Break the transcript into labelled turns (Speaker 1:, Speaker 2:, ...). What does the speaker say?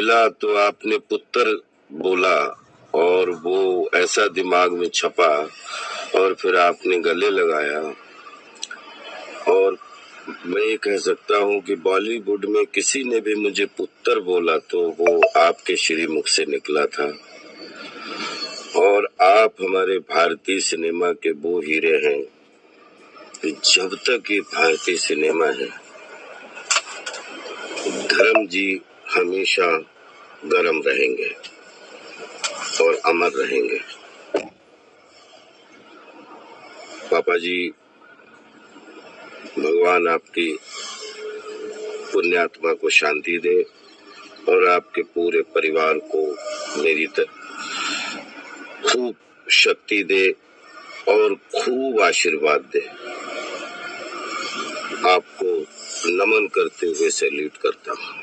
Speaker 1: मिला तो आपने पुत्र बोला और वो ऐसा दिमाग में छपा और फिर आपने गले लगाया। और मैं ये कह सकता हूँ कि बॉलीवुड में किसी ने भी मुझे पुत्र बोला तो वो आपके श्रीमुख से निकला था। और आप हमारे भारतीय सिनेमा के वो हीरे हैं कि जब तक ये भारतीय सिनेमा है, धर्म जी हमेशा गरम रहेंगे और अमर रहेंगे। पापा जी, भगवान आपकी पुण्यात्मा को शांति दे और आपके पूरे परिवार को मेरी तरफ खूब शक्ति दे और खूब आशीर्वाद दे। आपको नमन करते हुए सैल्यूट करता हूँ।